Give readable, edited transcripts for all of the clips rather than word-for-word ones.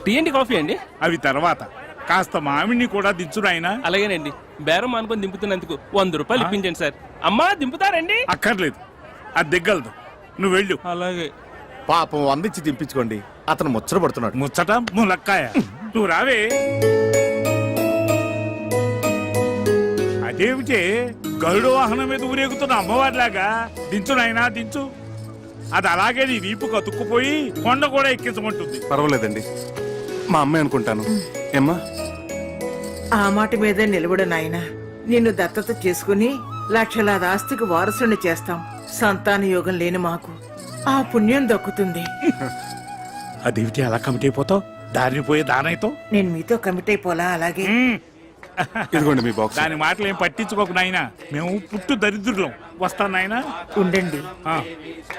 Tea అండి coffee అండి? అవి తర్వాత కాస్త మామిడిని కూడా దించు నాయనా. అలాగేనండి. బేరం అనుకుని దింపుతున్నందుకు 100 రూపాయలు ఇప్పించండి సార్. అమ్మా దింపుతారండి? అక్కర్లేదు, అది దిగ్గలదు, నువ్వు వెళ్ళు. అలాగే. పాపం అందించి దింపించుకోండి, అతను ముచ్చట పడుతున్నాడు. ముచ్చట ములక్కాయ, నువ్వు రావే. అదేమిటే గరుడు వాహనం మీద ఊరేగుతున్న అమ్మవారిలాగా దించు నాయనా దించు. అది అలాగే నీ వీపు కతుక్కుపోయి కొండ కూడా ఎక్కించమంటుంది. పర్వాలేదండి, మా అమ్మాయి అనుకుంటాను. ఏమ్మా? ఆ మాట మీదే నిలబడు నాయనా. నిన్ను దత్తత చేసుకుని లక్షలాది ఆస్తికి వారసుని చేస్తాం. సంతాన యోగం లేని మాకు ఆ పుణ్యం దక్కుతుంది. అదేమిటి అలా కమిటీ అయిపోతావు? దారిని పోయే దానైతో నేను మీతో కమిట్ అయిపోలా. అలాగే ఇదిగోండి మీ బాక్స్. దాని మాటలు ఏం పట్టించుకోకు నాయనా, మేము పుట్టు దరిద్రులం. వస్తాను నాయనా. ఉండండి,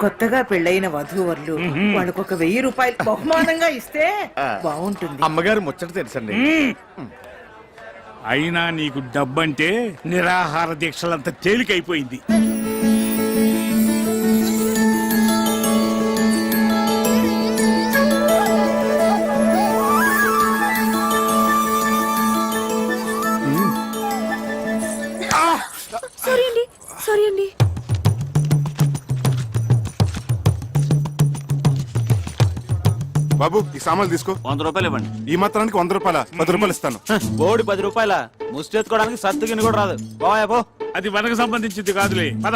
కొత్తగా పెళ్ళైన వధూవరులు వాళ్ళకొక 1000 రూపాయలు బహుమానంగా ఇస్తే బాగుంటుంది. అమ్మగారు ముచ్చట తెలుసండి. అయినా నీకు డబ్బంటే నిరాహార దీక్షలంత తేలికైపోయింది. సారీ అండి. బాబు, ఈ సామాన్లు తీసుకో. 100 రూపాయలు ఇవ్వండి. ఈ మాత్రానికి 100 రూపాయల? 10 రూపాయలు ఇస్తాను. బోడి 10 రూపాయల ముష్టెత్తుకోవడానికి సత్తుగిని కూడా రాదు. పోయా. అది మనకు సంబంధించింది కాదులే, పద.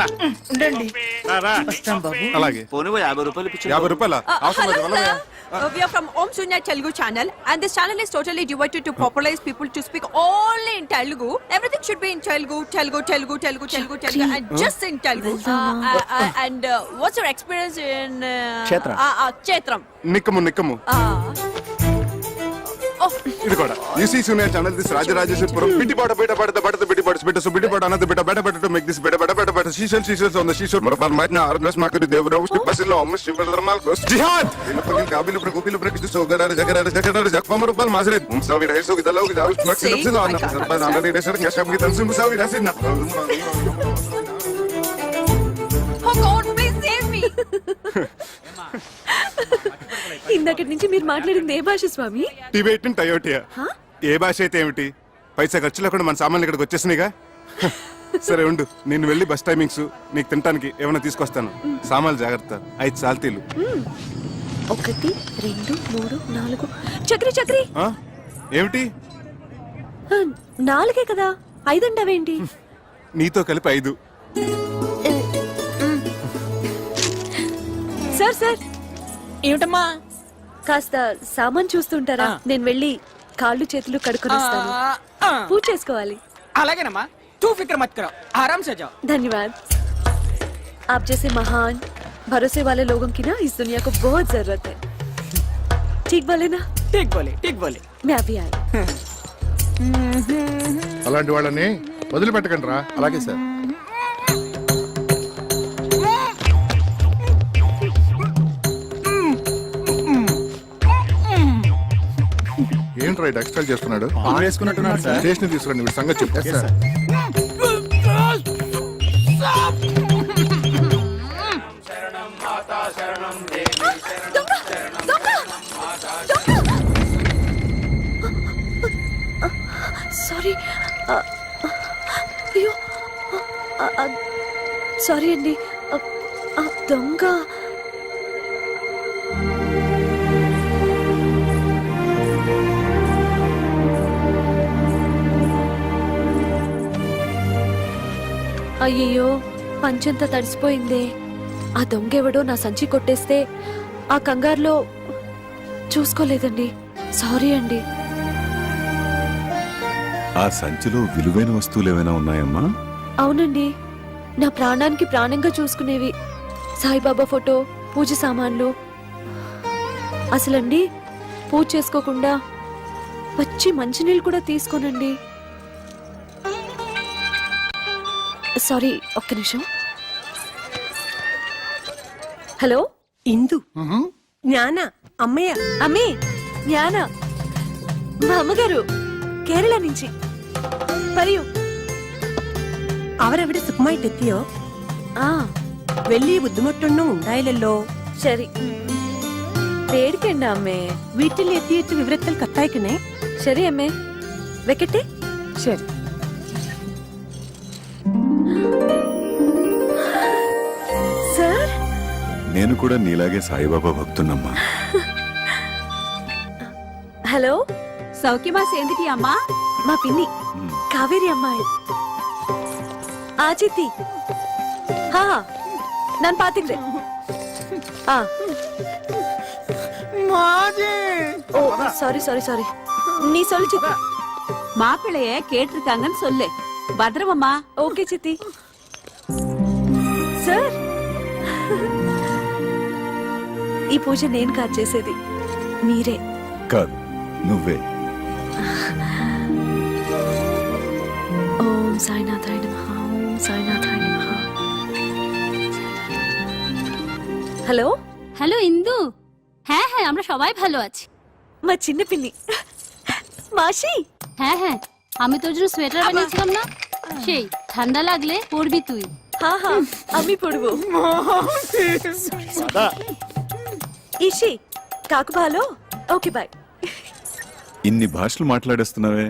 ఉండండి, రా. వస్తాం బాబు. అలాగే. పోనీ 50 రూపాయలు ఇప్పించు. 50 రూపాయల? Hello sir, we are from Om Sunya Telugu channel and this channel is totally devoted to popularize people to speak only in Telugu. Everything should be in Telugu and just in Telugu. And what's your experience in Kshetram? నిక్కము. ఇది కూడా యూసీ సూనియర్ channel this Rajarajeswarapuram బిడ్డిపాట బిడ్డిపాట అన్నది బెట టు మేక్ దిస్ బెట సీషల్స్ ఆన్ ద షీషోర్ మరపల్ మైట్ నా ఆర్గస్ మాకరి దేవరావు స్టిపసిలో అమ్మ శివధర్మాల్ గోస్ జిహాద్ ఇలపగిన్ కాబిలు ప్రకోపిలు ప్రకిస్తు సోగరార జగరార జక్పమ రూపాల్ మాసరే ముసావి రైసో గిదలో గిదావు స్మక్సిలో అన్న సర్పద అందరి రేసర్ కషబ్ గి తన్సు ముసావి రసిన. Oh God, please save me. ఇందాకటి నుంచి మీరు మాట్లాడింది ఏ భాష స్వామి? టిబెటన్ టయోటియా. ఏ భాష అయితే ఏమిటి, పైసా ఖర్చు లేకుండా మన సామాన్లు ఇక్కడికి వచ్చేసినాయిగా. సరే ఉండు, నేను వెళ్ళి బస్ టైమింగ్స్ నీకు తినడానికి ఏమైనా తీసుకొస్తాను. సామాన్లు జాగ్రత్త. 5 సాల్తీలు. 1 2 3 4. చక్రి ఏమిటి? 4 కదా, 5 అంటావేంటి? నీతో కలిపి 5. సార్ ఏమిటమ్మా? కాస్త సామాన్ చూస్తుంటారా? నేను వెళ్ళి కాళ్ళు చేతులు కడుక్కొని వస్తాను. పూజ చేసుకోవాలి. అలాగేనమ్మా, తూ ఫిక్ర్ మత్ కరో, ఆరామ్ సే జాओ. धन्यवाद. आप जैसे महान भरोसे वाले लोगों की ना इस दुनिया को बहुत जरूरत है. ठीक बोले ना? ठीक बोले. मैं अभी आई. అలాంటి వాళ్ళని వదిలిపెట్టకండి రా. అలాగే సార్. ఏంట్రా ఎక్స్ట్రా చేస్తున్నాడు? వేసుకున్నట్టున్నాడు సార్. స్టేషన్ తీసుకురండి, వీడి సంగతి చెప్తా. సారీ. అయ్యో, సారీ అండి. దొంగ. అయ్యయ్యో, పంచంతా తడిసిపోయిందే. ఆ దొంగెవడో నా సంచి కొట్టేస్తే ఆ కంగారులో చూసుకోలేదండి. సారీ అండి. ఆ సంచిలో విలువైన వస్తువులు ఏమైనా ఉన్నాయమ్మా? అవునండి, నా ప్రాణానికి ప్రాణంగా చూసుకునేవి. సాయిబాబా ఫోటో, పూజ సామాన్లు. అసలండి పూజ చేసుకోకుండా పచ్చి మంచినీళ్ళు కూడా తీసుకోనండి. సారీ, ఒక్క నిమిషం. హలో, ఇందు, జ్ఞాన, అమ్మయ్య. అమ్మే, జ్ఞాన, మా అమ్మగారు കേരള నుంచి. പറയൂ. അവരവിടെ സുഖമായിട്ടെത്തിയോ? ആ, വലിയ ബുദ്ധിമുട്ടൊന്നും ഉണ്ടായില്ലല്ലോ? ശരി. പേടിക്കണ്ട അമ്മേ. വീട്ടിലെത്തിയിട്ട് വിവരത്തിൽ കത്തയക്കണേ. ശരി അമ്മേ, വെക്കട്ടെ. ശരി. సార్ నేను కూడా నీలాగే సాయిబాబా భక్తున్నమ్మా. హలో, సౌఖ్యమా సేందిటి అమ్మా? మా పిన్ని కావేరి అమ్మాయి. ఆ చిత్తి, హా ನಾನು ಪಾತಿಗ್ರೆ. ಆ ஓ சாரி சாரி சாரி, நீ சொல்லு சித்தி. மாப்பிள்ளைய கேட்டிருக்காங்கன்னு சொல்லு. பத்திரமம்மா. ఓకే చిత్తి. సార్, ఈ పూజ నేను కాదు చేసేది, మీరే. కాదు, నువ్వే. ఓం సాయినాథాయ నమః, ఓం సాయినాథాయ నమః. হ্যালো হ্যালো ইন্দু, হ্যাঁ হ্যাঁ আমরা সবাই ভালো আছি। মা চিన్న পিন্নি মাসি। হ্যাঁ হ্যাঁ, আমি তোর জন্য সোয়েটার বানিয়েছিলাম না, সেই ঠান্ডা লাগলে পরবি তুই। হ্যাঁ হ্যাঁ আমি পরবো। ইসি কাকু ভালো, ఓకే బాయ్. ఇన్ని భాషలు మాట్లాడేస్తున్నావే,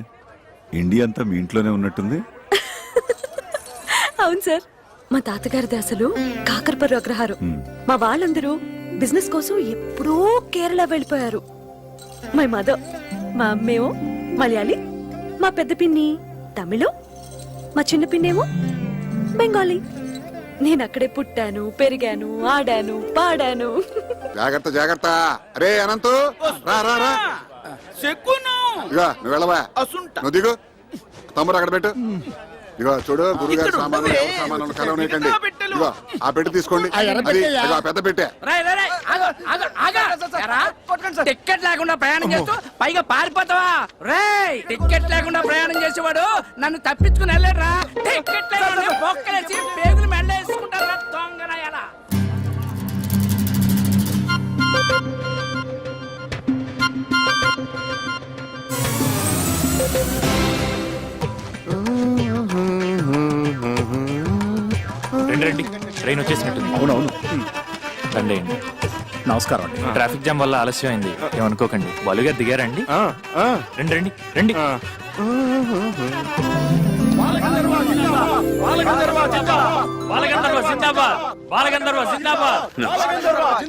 ఇండియా అంతా మీ ఇంట్లోనే ఉన్నట్టుంది. అవును సార్, మా తాతగారిది అసలు కాకరపర్రు అగ్రహారం. మా వాళ్ళందరూ బిజినెస్ కోసం ఎప్పుడో కేరళ వెళ్ళిపోయారు. మై మదర్, మా అమ్మేమో మలయాళీ, మా పెద్ద పిన్ని తమిళం, మా చిన్న పిన్నేమో బెంగాలీ. నేను అక్కడే పుట్టాను, పెరిగాను, ఆడాను, పాడాను. జాగ్రత్త జాగ్రత్త. అరే అనంతు, రా రా రా. ఇగో నువ్వు వెళ్ళవా, నువ్వు దిగు. తమ్ముడు అక్కడ పెట్టు. ఇగో చూడు, గురుగారి సామాను ఎవరి సామాను కలవనీయకండి. ఇగో ఆ పెట్టి తీసుకోండి. అది ఇగో ఆ పెద్ద పెట్టే. టికెట్ లేకుండా ప్రయాణం చేస్తూ పైగా పారిపోతావా? రేయ్, టికెట్ లేకుండా ప్రయాణం చేసేవాడు నన్ను తప్పించుకుని వెళ్ళారా? టికెట్ లేకుండా బొక్కలేసి పేగులు మెళ్ళేసుకుంటారా దొంగనాయాలా? రండి, ట్రైన్ వచ్చేసినట్టుంది. అవునవును. రండి. నమస్కారం అండి. ట్రాఫిక్ జామ్ వల్ల ఆలస్యం అయింది, ఏమనుకోకండి. బాలుగారు దిగారండి? రండి రండి రండి.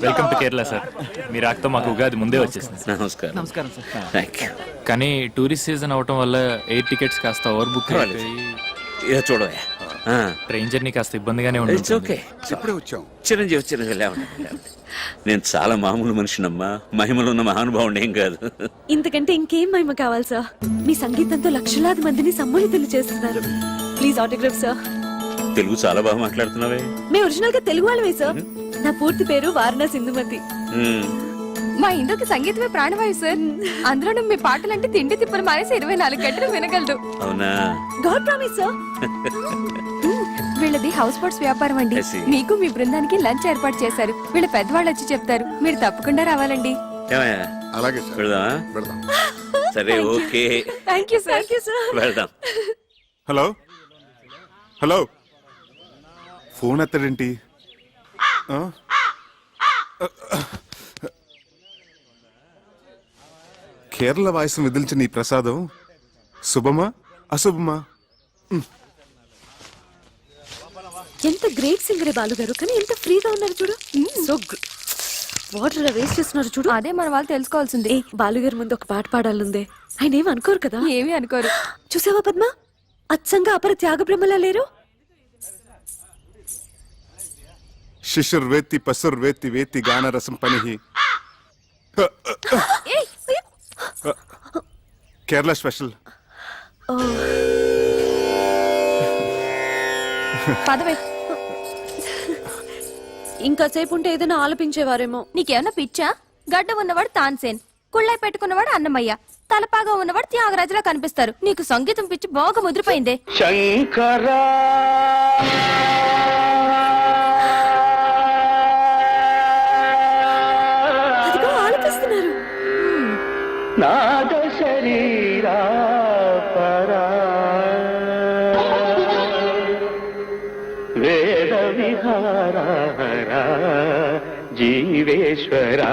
Welcome to Kerala sir. మీ రాకతో మాకు ఉగాది ముందే వచ్చేసింది. నమస్కారం. నమస్కారం సార్. కానీ టూరిస్ట్ సీజన్ అవటం వల్ల ఎయిర్ టికెట్స్ కాస్త ఓవర్ బుక్ అయిపోయి చూడవే, ట్రైన్ జర్నీ కాస్త ఇబ్బందిగానే ఉంటుంది. ఓకే, ఇప్పుడే వచ్చాం. చిరంజీవి నేను చాలా మామూలు మనిషినమ్మా, మహిమలో ఉన్న మహానుభావుడు ఏం కాదు. ఇంతకంటే ఇంకేం మహిమ కావాలి సార్? మీ సంగీతంతో లక్షలాది మందిని సమ్మోహితులు చేస్తున్నారు. Please autograph sir. తెలుగు చాలా బాగా మాట్లాడుతున్నావే. మేము ఒరిజినల్ గా తెలుగు వాళ్ళమే సార్. నా పూర్తి పేరు వారణాసి ఇందుమతి. మా ఇందుకి సంగీతమే ప్రాణవాయు సార్. అందులోనూ మీ పాటలంటే తిండి తిప్పలు మానేసి 24 గంటలు వినగలదు. అవునా? God promise sir. వీళ్ళది హౌస్ బోట్స్ వ్యాపారం అండి. I see. మీకు మీ బృందానికి లంచ్ ఏర్పాటు చేశారు. వీళ్ళ పెద్దవాళ్ళు వచ్చి చెప్తారు, మీరు తప్పకుండా రావాలండి. ఏమయ్యా, అలాగే సార్, వెళదామా? వెళ్దాం. సరే, okay, thank you sir. Thank you sir. వెళ్దాం. హలో హలో, ఫోన్ ఎత్తడేంటి? కేరళ వాయిస్ను విదిల్చిన ఈ ప్రసాదం శుభమా అశుభమా? ఎంత గ్రేట్ సింగరే బాలు గారు, కానీ ఎంత ఫ్రీగా ఉన్నారు చూడు. సో వాటర్ వేస్ట్ చేస్తున్నారు చూడు. అదే మన వాళ్ళు తెలుసుకోవాల్సింది. ఏ బాలు గారి ముందు ఒక పాట పాడాలందే. ఆయన ఏమి అనుకోరు కదా? ఏమీ అనుకోరు. చూసావా పద్మ, అచ్చంగా అపర త్యాగ బ్రహ్మలా లేరు. శిశుర్ వేత్తి పసుర్ వేత్తి వేత్తి గానరసం పనిహి. కేరళ స్పెషల్. పదవే. ఇంకా సేపు ఉంటే ఏదైనా ఆలపించేవారేమో. నీకేమన్నా పిచ్చా? గడ్డ ఉన్నవాడు తాన్సేన్, కుళ్ళై పెట్టుకున్నవాడు అన్నమయ్య, తలపాగా ఉన్నవాడు త్యాగరాజులా కనిపిస్తారు. నీకు సంగీతం పిచ్చి బాగా ముదిరిపోయిందే. శంకరా అదిగో ఆలపిస్తున్నారు. నాద శరీరా పరా వేద విహార జీవేశ్వరా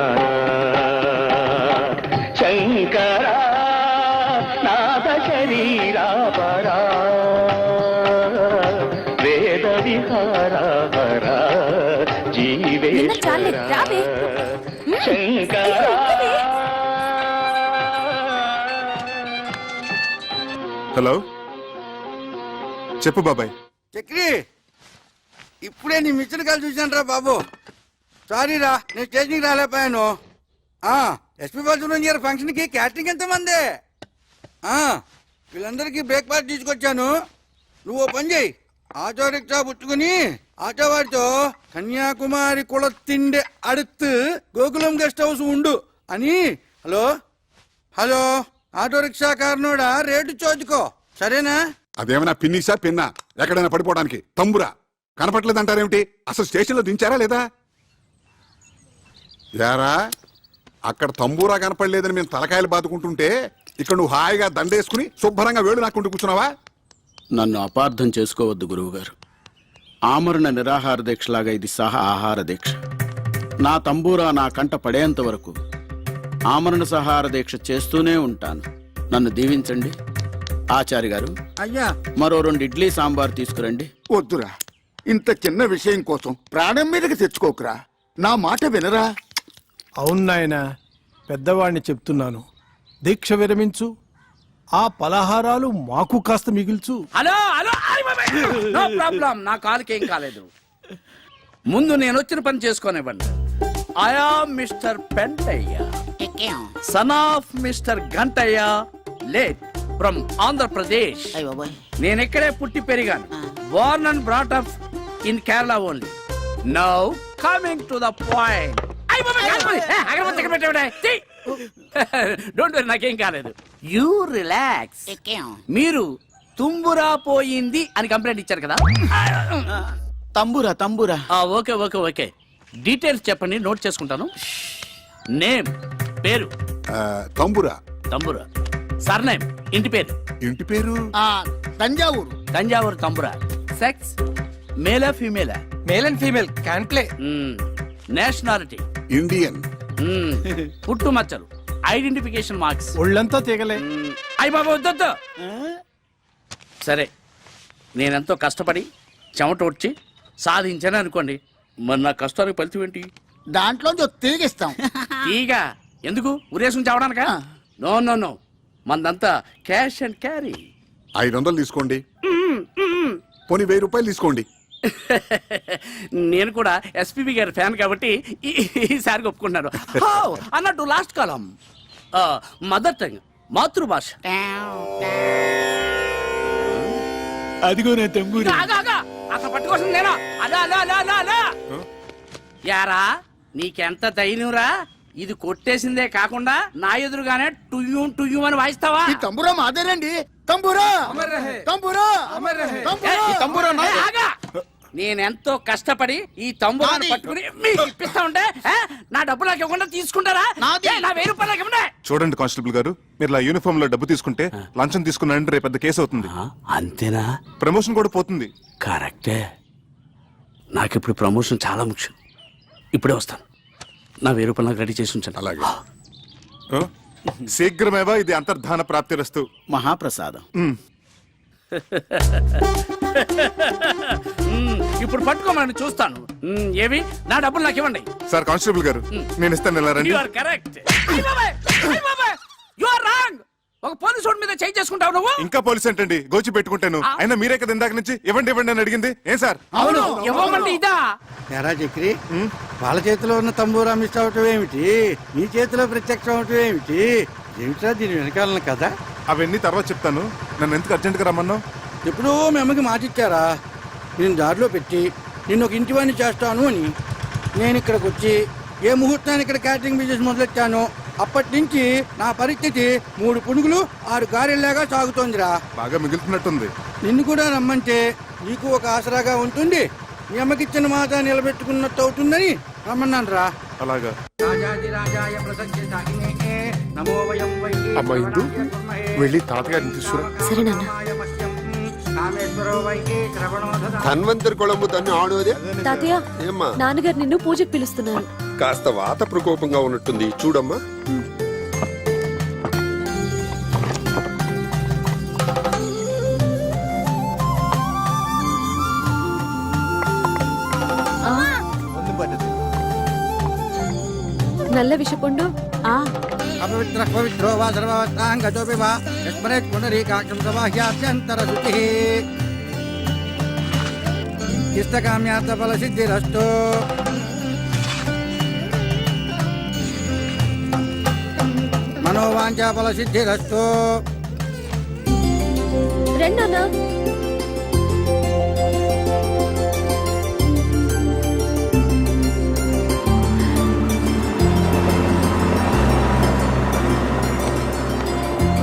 శంకర నాద శరీరాపరా వేద విహార హలో చెప్పు బాబాయ్. చక్రి ఇప్పుడే నీ మిషన్ కాల్ చూశాను రా బాబు. సారీ రా, నేను స్టేషన్కి రాలేకపోయాను. ఎస్పీ బాలసుబ్రహ్మణ్యం గారి ఫంక్షన్కి క్యాటరింగ్ ఎంతమంది? వీళ్ళందరికీ బ్రేక్ఫాస్ట్ తీసుకొచ్చాను. నువ్వు ఓ పని చేయి, ఆటో రిక్షా పుచ్చుకుని ఆటో వాడితో కన్యాకుమారి కుళత్తిండి అడుత్తు గోకులం గెస్ట్ హౌస్ ఉండు అని. హలో హలో ఆటో రిక్షా కారణోడా రేటు చోదుకో, సరేనా? అదేమైనా పిన్నిసా పిన్నా ఎక్కడైనా పడిపోవడానికి తంబురా కనపట్లేదంటారేమిటి? అసలు స్టేషన్లో దించారా లేదా? యారా అక్కడ తంబూరా కనపడలేదని మేము తలకాయలు బాదుకుంటుంటే ఇక్కడ నువ్వు హాయిగా దండేసుకుని శుభ్రంగా వేడు నాకుంటూ కూర్చున్నావా? నన్ను అపార్థం చేసుకోవద్దు గురువుగారు. ఆమరణ నిరాహార దీక్షలాగా ఇది సహా ఆహార దీక్ష. నా తంబూరా నా కంట పడేంత వరకు ఆమరణ సహార దీక్ష చేస్తూనే ఉంటాను. నన్ను దీవించండి. ఆచార్య గారు, అయ్యా మరో 2 ఇడ్లీ సాంబార్ తీసుకురండి. వద్దురా, ఇంత చిన్న విషయం కోసం ప్రాణం మీదకి తెచ్చుకోకురా. నా మాట వినరా? అవును నాయనా, పెద్దవాడిని చెప్తున్నాను. దీక్ష విరమించు, ఆ పలహారాలు మాకు కాస్త మిగిల్చు. హలో హలో, నో ప్రాబ్లం, నా కాలుకేం కాలేదు. ముందు నేను వచ్చిన పని చేసుకోనివ్వండి. I am mister Pentaiah, son of mister Gantaiah, late from Andhra Pradesh. నేను ఇక్కడే పుట్టి పెరిగాను. Born and brought up in Kerala only. Now coming to the point. Don't worry, నాకేం కాలేదు. You relax. మీరు తుంబురా పోయింది అని కంప్లైంట్ ఇచ్చారు కదా? Tambura tambura. Okay okay okay, details చెప్పండి, నోట్ చేసుకుంటాను. నేమ్ పేరు? తంబురా. తంబురా. సర్నేమ్ ఇంటి పేరు? ఇంటి పేరు తంజావూరు. తంజావూరు తంబురా. సెక్స్ మేలా ఫీమేలా? Male and female can play. Nationality? Indian. పుట్టు మచ్చలు, ఐడెంటిఫికేషన్ మార్క్స్? ఒళ్ళంతా తీగలే. అయ్య బాబా వద్దు. సరే, నేనెంతో కష్టపడి చెమట వచ్చి సాధించాను అనుకోండి, మరి నా కష్టానికి ఫలితం ఏంటి? దాంట్లో తిరిగిస్తాం. తీగ ఎందుకు? ఉరేసం చావడానికా? నో నో నో, మందంతా క్యాష్ అండ్ క్యారీ. 500 తీసుకోండి, పోనీ 1000 రూపాయలు తీసుకోండి. నేను కూడా ఎస్పీబీ గారి ఫ్యాన్ కాబట్టి ఈసారి ఒప్పుకున్నాను. అన్నట్టు లాస్ట్ కాలం మదర్ టంగ్, మాతృభాష. అదిగో నేను తంబూరి. అసలు పట్టుకోసం నేనా? అలా అలా అలా అలా అలా. యారా నీకెంత ధైర్యంరా? ఇది కొట్టేసిందే కాకుండా నా ఎదురుగానే టుయ్యూ టుయ్యూ అని వాయిస్తావా? తంబురా మాదేనండి. తంబురా తంబురా తంబురా. నేనెంతో కష్టపడి ఈ తంబురాన్ని పట్టుకుని మీకు ఇప్పిస్తా ఉంటే నా డబ్బు నాకు ఇవ్వకుండా తీసుకుంటారా? నా 1000 రూపాయలు నాకు ఇవ్వండి. చూడండి కానిస్టేబుల్ గారు, మీరు ఇలా యూనిఫామ్ లో డబ్బు తీసుకుంటే లంచం తీసుకున్నారంటే రేపు పెద్ద కేసు అవుతుంది. అంతేనా? ప్రమోషన్ కూడా పోతుంది. కరెక్టే. నాకు ఇప్పుడు ప్రమోషన్ చాలా ముఖ్యం. ఇప్పుడే వస్తాను. నా 1000 రూపాయలు నాకు రెడీ చేసి ఉంచండి. అలాగే. శీఘ్రమేవా ఇది అంతర్ధాన ప్రాప్తిరస్తు. మహాప్రసాదం. ఇప్పుడు పట్టుకోమని చూస్తాను. ఏవి? నా డబ్బులు నాకు ఇవ్వండి. సార్ కానిస్టేబుల్ గారు, నేను ఇస్తాను, ఇలా రండి. You are correct. You are wrong. ఒక పోలీసు వాడి మీద చేయి చేసుకుంటావు నువ్వు. ఇంకా పోలీస్ ఏంటండి, గోచి పెట్టుకుంటాను. అయినా మీరే కదా ఇందాక నుంచి ఇవ్వండి ఇవ్వండి అని అడిగింది. ఏం సార్? అవును, ఇవ్వమంటే ఇదా? ఎరా చక్రి, వాళ్ళ చేతిలో ఉన్న తంబూరా మిస్ అవటం ఏమిటి? నీ చేతిలో ప్రత్యక్షం అవటం ఏమిటి? ఏమిట్రా దీని వెనకాలన కదా? అవన్నీ తర్వాత చెప్తాను. నన్ను ఎందుకు అర్జెంట్గా రమ్మన్నావు? ఎప్పుడూ మీ అమ్మకి మాటిచ్చారా, నేను దారిలో పెట్టి నిన్ను ఒక ఇంటివాణ్ణి చేస్తాను అని. నేను ఇక్కడికి వచ్చి ఏ ముహూర్తాన్ని ఇక్కడ క్యాటరింగ్ బిజినెస్ మొదలెట్టాను, అప్పటి నుంచి నా పరిస్థితి 3 పునుగులు 6 గారెల్లాగా సాగుతోందిరా. బాగా మిగులుతున్నట్టుంది. నిన్ను కూడా రమ్మంటే నీకు ఒక ఆసరాగా ఉంటుంది, మీ అమ్మకిచ్చిన మాట నిలబెట్టుకున్నట్టు అవుతుందని రమ్మన్నాను రా. అలాగా. అమ్మా ఇందు, వెళ్ళి తాతగారిని తీసుకురా. సరే నాన్న. ధన్వంతరి కొళంబు తన్ని ఆడోదే. తాతయ్య, ఏమ్మా? నాన్నగారు నిన్ను పూజకు పిలుస్తున్నారు. కాస్త వాత ప్రకోపంగా ఉన్నట్టుంది, చూడమ్మా. నల్ల విషపుండు అపవిత్ర పవిత్రో వా సర్వవత్తాంగతోపి వా యస్మరేత్ పునరీకాక్షం సబాహ్యాభ్యంతర శుచిః ఇష్టకామ్యార్థ ఫల సిద్ధిరస్తు. మనోవాంఛా ఫల సిద్ధిరస్తు. రెండన్నా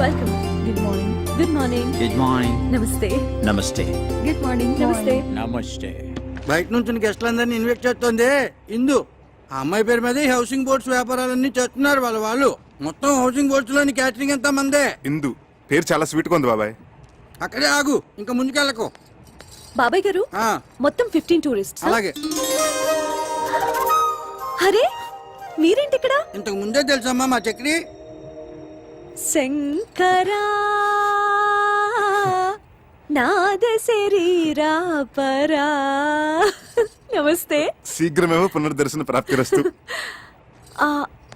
welcome. Good morning. Good morning. Good morning. నమస్తే. నమస్తే. Good morning. నమస్తే. నమస్తే. బయట నుంచి గెస్టులందరినీ ఇన్వైట్ చేస్తుంది ఇందు. ఆ అమ్మాయి పేరు మీద ఈ హౌసింగ్ బోర్డ్స్ వ్యాపారాలన్నీ చేస్తున్నారు వాళ్ళు. మొత్తం హౌసింగ్ బోర్డ్స్ లోని క్యాటరింగ్ ఎంత మందే. ఇందు పేరు చాలా స్వీట్ గా ఉంది బాబాయ్. అక్కడే ఆగు, ఇంకా ముందుకెళ్ళకు. బాబాయ్ గారు ఆ, మొత్తం 15 టూరిస్ట్. అలాగే. అరే మీరేంటి ఇక్కడ? ఇంతకు ముందే తెలుసమ్మా మా చక్రి. శంకరా నాద శరీరా పరా. నమస్తే. శీఘ్రమేమో పునర్దర్శన ప్రాప్తిరస్తు.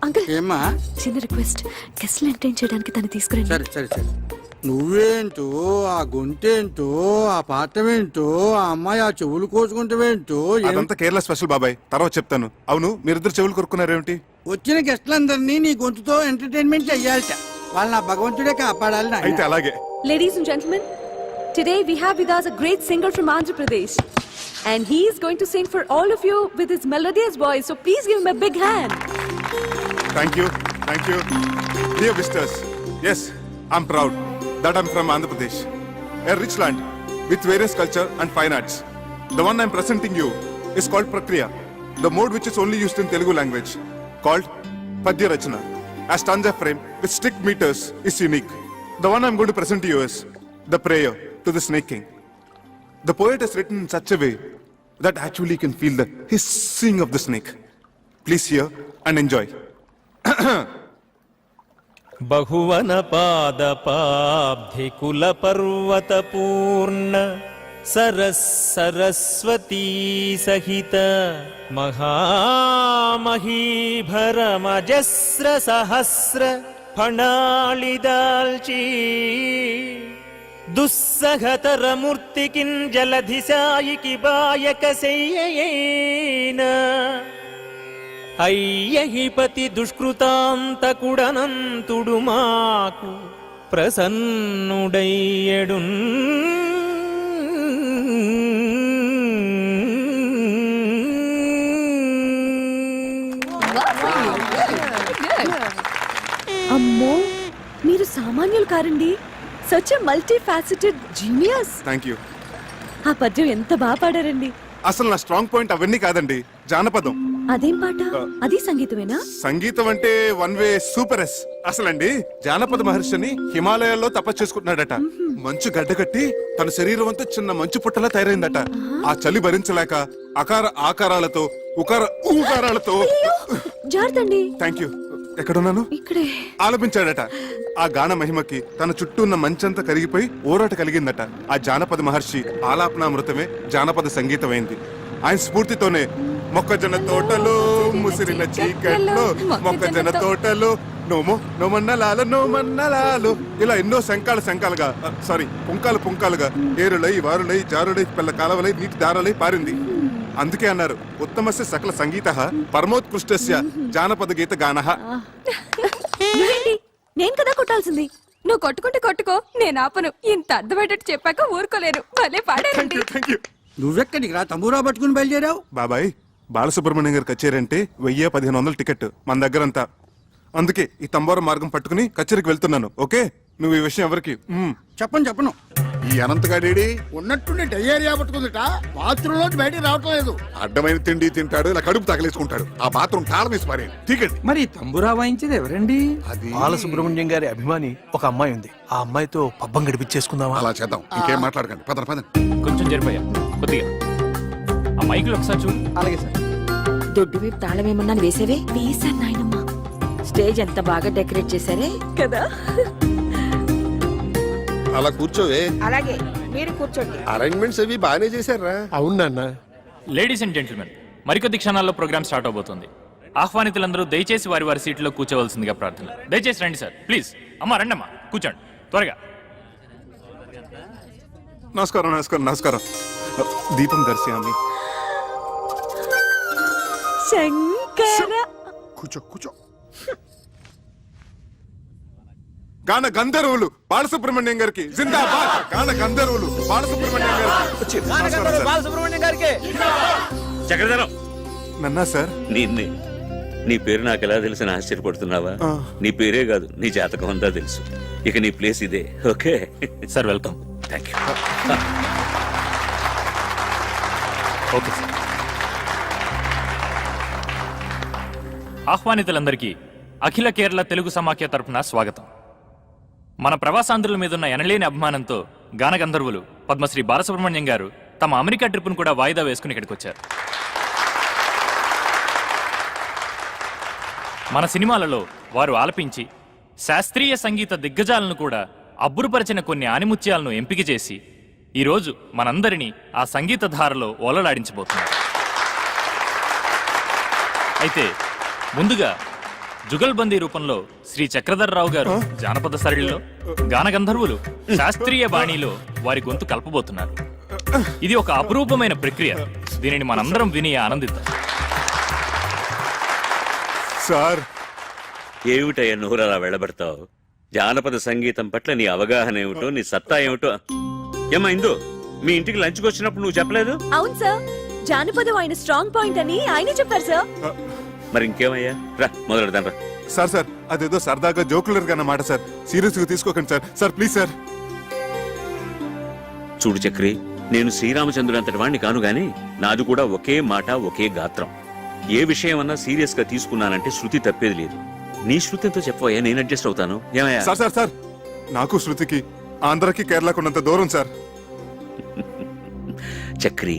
అంకుల్ ఏమ్మా? చిన్న రిక్వెస్ట్, గెస్ట్ ఎంటర్టైన్ చేయడానికి తను తీసుకురండి. సరే సరే సరే. నువ్వేంటో, ఆ గొంతేంటో, ఆ పాఠమేంటో, ఆ అమ్మాయి ఆ చెవులు కోసుకుంటావేంటో. అదంతా కేరళ స్పెషల్ బాబాయ్, తర్వాత చెప్తాను. అవును మీరిద్దరు చెవులు కొరుకున్నారేమిటి? వచ్చిన గెస్టులందరినీ నీ గొంతుతో ఎంటర్టైన్మెంట్ చెయ్యాలట. వాళ్ళు నా భగవంతుడే కాపాడాలి నాయనా. అయితే అలాగే. Ladies and gentlemen, today we have with us a great singer from Andhra Pradesh. And he is going to sing for all of you with his melodious voice. So please give him a big hand. Thank you. Thank you. Dear visitors, yes, I'm proud that I'm from Andhra Pradesh, a rich land with various culture and fine arts. The one I'm presenting you is called Prakriya, the mode which is only used in Telugu language, called Padya Rachana. A stanza frame with strict meters is unique. The one I'm going to present to you is the prayer to the Snake King. The poet has written in such a way that actually you can feel the hissing of the snake. Please hear and enjoy. బహువన పాద పాబ్ధి కుల పర్వత పూర్ణ సరస్వతీ సహిత మహామహీభరమజస్ర సహస్ర ఫణాళిదాల్చీ దుస్సహతర మూర్తికిన్ జలధిసాయికి బాయక శయ్యేన అయ్యహిపతి దుష్కృతాంతకుడనంతుడు మాకు ప్రసన్నుడయ్యడున్. అమ్మో, మీరు సామాన్యులు కారండి. Such a multi faceted genius. Thank you. ఆ పద్యం ఎంత బాగా పాడారండి. అసలు నా స్ట్రాంగ్ పాయింట్ అవన్నీ కాదండి, జానపదం. అదేం పాట? అది సంగీతమేనా? సంగీతం అంటే వన్ వే సూపర్ ఎస్. అసలండి జానపద మహర్షిని హిమాలయాల్లో తపస్సు చేసుకుంటున్నాడట. మంచు గడ్డ కట్టి తన శరీరం అంతా చిన్న మంచు పుట్టలా తయారైందట. ఆ చలి భరించలేక అకార ఆకారాలతో ఉకార ఊకారాలతో జార్తండి. Thank you. ఎక్కడున్నాను? ఇక్కడే. ఆలపించాడట. ఆ గాన మహిమకి తన చుట్టూ ఉన్న మంచంతా కరిగిపోయి ఊరట కలిగిందట. ఆ జానపద మహర్షి ఆలాపనామృతమే జానపద సంగీతమైంది. ఆయన స్ఫూర్తితోనే మొక్కజొన్న తోటలో ముసిరిన చీకట్లో మొక్కజొన్న తోటలో నోమో నోమన్నలాలు నోమన్నలాలు ఇలా ఎన్నో శంకాలుగా సారీ పుంకాలుగా ఏరులై వారులై జారులై పిల్ల కాలవలై నీటి దారులై పారింది. అందుకే అన్నారు ఉత్తమస్య సకల సంగీత పరమోత్కృష్టస్య జానపద గీత గానః. నువ్వేంటి? నేను కదా కొట్టాల్సింది. నువ్వు కొట్టుకుంటే కొట్టుకో, నేను ఆపను. ఇంత అర్థమయ్యేటట్టు చెప్పాక ఊరుకోలేరు. భలే పాడారండి. Thank you. నువ్వెక్కడికి రా తమ్మురా పట్టుకుని బయలుదేరావు? బాబాయ్, బాలసుబ్రహ్మణ్యం గారు కచేరీ అంటే 1000-1500 టికెట్ మన దగ్గరంతా. అందుకే ఈ తంబోర మార్గం పట్టుకుని కచేరీకి వెళ్తున్నాను. ఓకే, నువ్వు ఈ విషయం ఎవరికి చెప్పను. ఈ అనంతగాడేడి ఉన్నట్టుండి డయేరియా పట్టుకుందిట. బాత్రూంలో బయటికి రావటం లేదు. అడ్డమైన తిండి తింటాడు, ఇలా కడుపు తగలేసుకుంటాడు. ఆ బాత్రూమ్ తాళం వేసి పారేయండి. ఠీకండి. మరి తంబురా వాయించేది ఎవరండి? అది బాలసుబ్రహ్మణ్యం గారి అభిమాని ఒక అమ్మాయి ఉంది. ఆ అమ్మాయితో పబ్బం గడిపించేసుకుందామా? అలా చేద్దాం. ఇంకేం మాట్లాడకండి. పదండి. కొంచెం జరిపోయా కొద్దిగా. ఆ మైకులు ఒకసారి చూడు. అలాగే సార్. దొడ్డు వైపు తాళం ఏమన్నా వేసేవే? వేసాను నాయనమ్మ. స్టేజ్ ఎంత బాగా డెకరేట్ చేశారే కదా. అలా కూర్చోవే. అలాగే, మీరు కూర్చోండి. అరేంజ్మెంట్స్ అవి బాగానే చేశారా? లేడీస్ అండ్ జెంటిల్మెన్, మరికొద్ది క్షణాల్లో ప్రోగ్రామ్ స్టార్ట్ అవబోతుంది. ఆహ్వానితులందరూ దయచేసి వారి వారి సీట్లో కూర్చోవలసిందిగా ప్రార్థన. దయచేసి రండి సార్, ప్లీజ్. అమ్మా రండమ్మా, కూర్చోండి త్వరగా. నమస్కారం నమస్కారం నమస్కారం. దీపం దర్శయామి. శంకర కూర్చో కూర్చో. గాన గంధర్వులు బాలసుబ్రహ్మణ్యం గారికి జిందాబాద్. గాన గంధర్వులు బాలసుబ్రహ్మణ్యం గారికి. బాలసుబ్రహ్మణ్యం గారికి చక్రధరం, నన్నా సార్. నీ పేరు నాకు ఎలా తెలిసిన ఆశ్చర్యపడుతున్నావా? నీ పేరే కాదు, నీ జాతకం అంతా తెలుసు. ఇక నీ ప్లేస్ ఇదే. Okay sir, welcome. Thank you. Okay sir. ఆహ్వానితులందరికీ అఖిల కేరళ తెలుగు సమాఖ్య తరపున స్వాగతం. మన ప్రవాసాంధ్రుల మీదున్న ఎనలేని అభిమానంతో గానగంధర్వులు పద్మశ్రీ బాలసుబ్రహ్మణ్యం గారు తమ అమెరికా ట్రిప్ను కూడా వాయిదా వేసుకుని ఇక్కడికి వచ్చారు. మన సినిమాలలో వారు ఆలపించి శాస్త్రీయ సంగీత దిగ్గజాలను కూడా అబ్బురుపరిచిన కొన్ని ఆనిముత్యాలను ఎంపిక చేసి ఈరోజు మనందరినీ ఆ సంగీత ధారలో ఓలలాడించబోతున్నారు. అయితే ముందుగా జుగల్బందీ రూపంలో శ్రీ చక్రధర్రావు గారు జానపద సరళిలో, గానగంధర్వులు శాస్త్రీయ బాణీలో వారి గొంతు కలపబోతున్నారు. ఇది ఒక అపురూపమైన ప్రక్రియ. దీనిని మనందరం విని ఆనందిద్దాం. సార్, ఏమిటయ్యా నోరు అలా వెళ్ళబడతావు? జానపద సంగీతం పట్ల నీ అవగాహన ఏమిటో, నీ సత్తా ఏమిటో. ఏమా ఇందు, మీ ఇంటికి లంచ్కి వచ్చినప్పుడు నువ్వు చెప్పలేదు? అవును సార్, జానపదం ఆయన స్ట్రాంగ్ పాయింట్ అని ఆయనే చెప్పారు సార్. మరి ఇంకేమయ్యా, రా మొదలెడదాం రా. సార్ సార్ అదేదో సరదాగా జోకులర్ అన్నమాట సార్. సీరియస్ గా తీసుకోకండి సార్. Sir please sir. చూడు చక్రి, నేను శ్రీరామచంద్రుడు అంతటి వాణ్ణి కాను గాని నాది కూడా ఒకే మాట, ఒకే గాత్రం. ఏ విషయం అన్నా సీరియస్ గా తీసుకున్నానంటే శృతి తప్పేది లేదు. నీ శృతి ఎంతో చెప్పవయ్యా, నేను అడ్జస్ట్ అవుతాను. ఏమయ్యా? సార్ సార్ సార్ నాకు శృతికి ఆంధ్రకి కేరళకు ఉన్నంత దూరం సార్. చక్రి,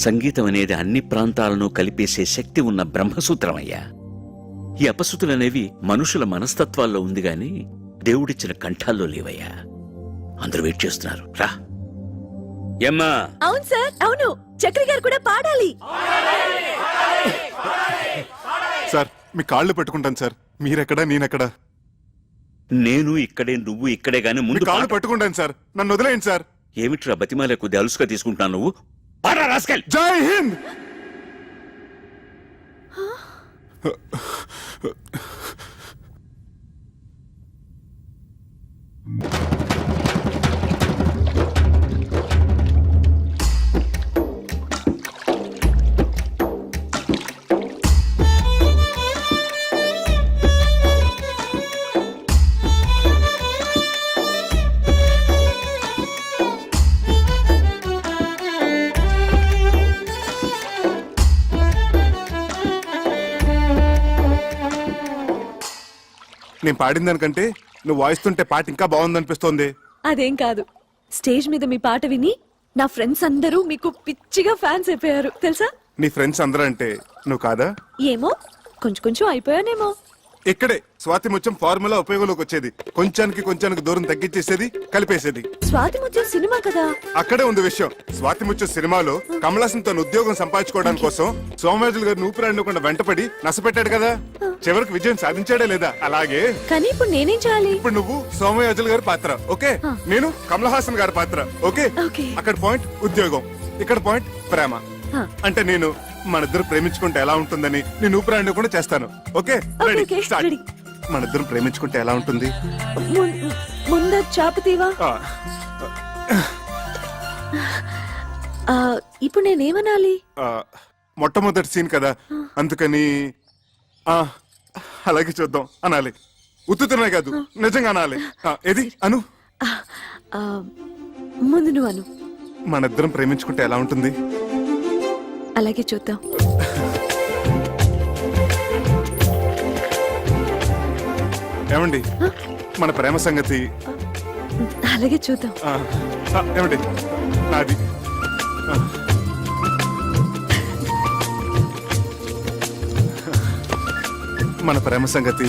సంగీతం అనేది అన్ని ప్రాంతాలను కలిపేసే శక్తి ఉన్న బ్రహ్మసూత్రమయ్యా. ఈ అపశృతులనేవి మనుషుల మనస్తత్వాల్లో ఉంది గాని దేవుడిచ్చిన కంఠాల్లో లేవయ్యా. అందరూ వెయిట్ చేస్తున్నారు, రా. ఏమ్మా? అవును సార్, అవును. చక్రి గారు కూడా పాడాలి. సార్ మీ కాళ్ళు పెట్టుకుంటాను సార్. మీరెక్కడా నేనెక్కడా? నేను ఇక్కడే, నువ్వు ఇక్కడే గాని మీ ముందు కాళ్ళు పట్టుకుంటాను సార్. నన్ను వదిలేయండి సార్. ఏమిట్రా బతిమాలే కొద్ది అలుసుగా తీసుకుంటున్నావు నువ్వు? పారా రాస్కెల్. జై హింద్. నేను పాడిన దానికంటే నువ్వు వాయిస్తుంటే పాట ఇంకా బాగుందనిపిస్తోంది. అదేం కాదు, స్టేజ్ మీద మీ పాట విని నా ఫ్రెండ్స్ అందరూ మీకు పిచ్చిగా ఫ్యాన్స్ అయిపోయారు తెలుసా? నీ ఫ్రెండ్స్ అందరూ అంటే నువ్వు కాదా? ఏమో, కొంచెం కొంచెం అయిపోయానేమో. ఇక్కడే స్వాతి ముత్యం ఫార్ములా ఉపయోగంలోకి వచ్చేది. కొంచానికి దూరం తగ్గించేసేది, కలిపేసేది. స్వాతి ముత్యం సినిమా కదా? అక్కడే ఉంది విషయం. స్వాతి ముత్యం సినిమాలో కమలాసన్ తన ఉద్యోగం సంపాదించుకోవడానికి కోసం సోమరాజులు గారు ఊపిరాడకుండా వెంటపడి నసపెట్టాడు కదా. చివరికి విజయం సాధించాడే లేదా? అలాగే కానీ ఇప్పుడు నేనేం చేయాలి? ఇప్పుడు నువ్వు సోమయాజులు గారి పాత్ర, ఓకే? నేను కమల్ హాసన్ గారి పాత్ర, ఓకే? ఓకే. అక్కడ పాయింట్ ఉద్యోగం, ఇక్కడ పాయింట్ ప్రేమ. అంటే నేను మనిద్దరు ప్రేమించుకుంటే ఎలా ఉంటుందని నేను ఊపిరాండి కూడా చేస్తాను, ఓకే? Ready, start. మనిద్దరం ప్రేమించుకుంటే ఎలా ఉంటుంది? ముందు చాపతీవా. ఇప్పుడు నేనేమనాలి? మొట్టమొదటి సీన్ కదా, అందుకని అలాగే చూద్దాం అనాలి. ఉత్తుతనే కాదు, నిజంగా అనాలి. ఏది అను? ముందు నువ్వు అను. మనిద్దరం ప్రేమించుకుంటే ఎలా ఉంటుంది? అలాగే చూద్దాం. ఏమండి మన ప్రేమ సంగతి? అలాగే చూద్దాం. ఏమండి నాది? మన ప్రేమ సంగతి?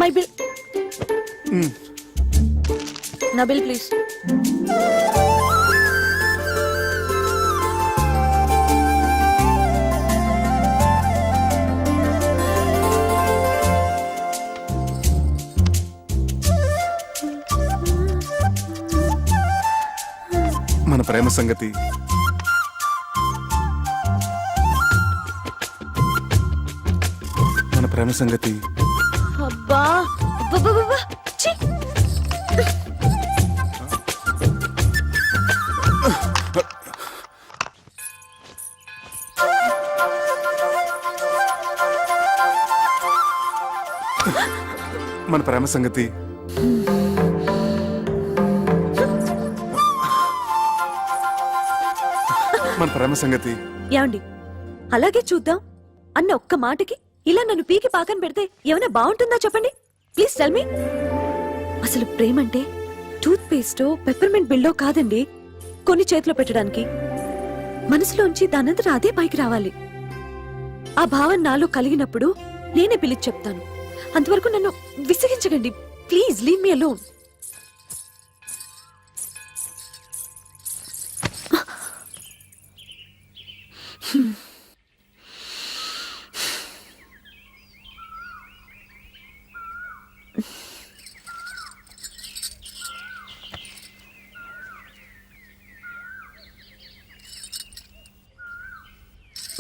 My bill. నా బిల్ ప్లీజ్. ప్రేమ సంగతి మన ప్రేమ సంగతి అబ్బా అబ్బబ్బబ్బబ్బా! ఛీ! మన ప్రేమ సంగతి మన ప్రేమ సంగతి ఏమండి అలాగే చూద్దాం అన్న ఒక్క మాటకి ఇలా నన్ను పీకి పాకని పెడితే ఏమైనా బాగుంటుందా చెప్పండి ప్లీజ్ టెల్ మీ. అసలు ప్రేమంటే టూత్ పేస్టో పెప్పర్మెంట్ బిల్లో కాదండి, కొన్ని చేతిలో పెట్టడానికి. మనసులోంచి దానంతట అదే పైకి రావాలి. ఆ భావన నాలో కలిగినప్పుడు నేనే పిలిచి చెప్తాను. అంతవరకు నన్ను విసిగించకండి ప్లీజ్, లీవ్ మీ అలోన్.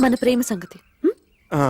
మన ప్రేమ సంగతి ఆ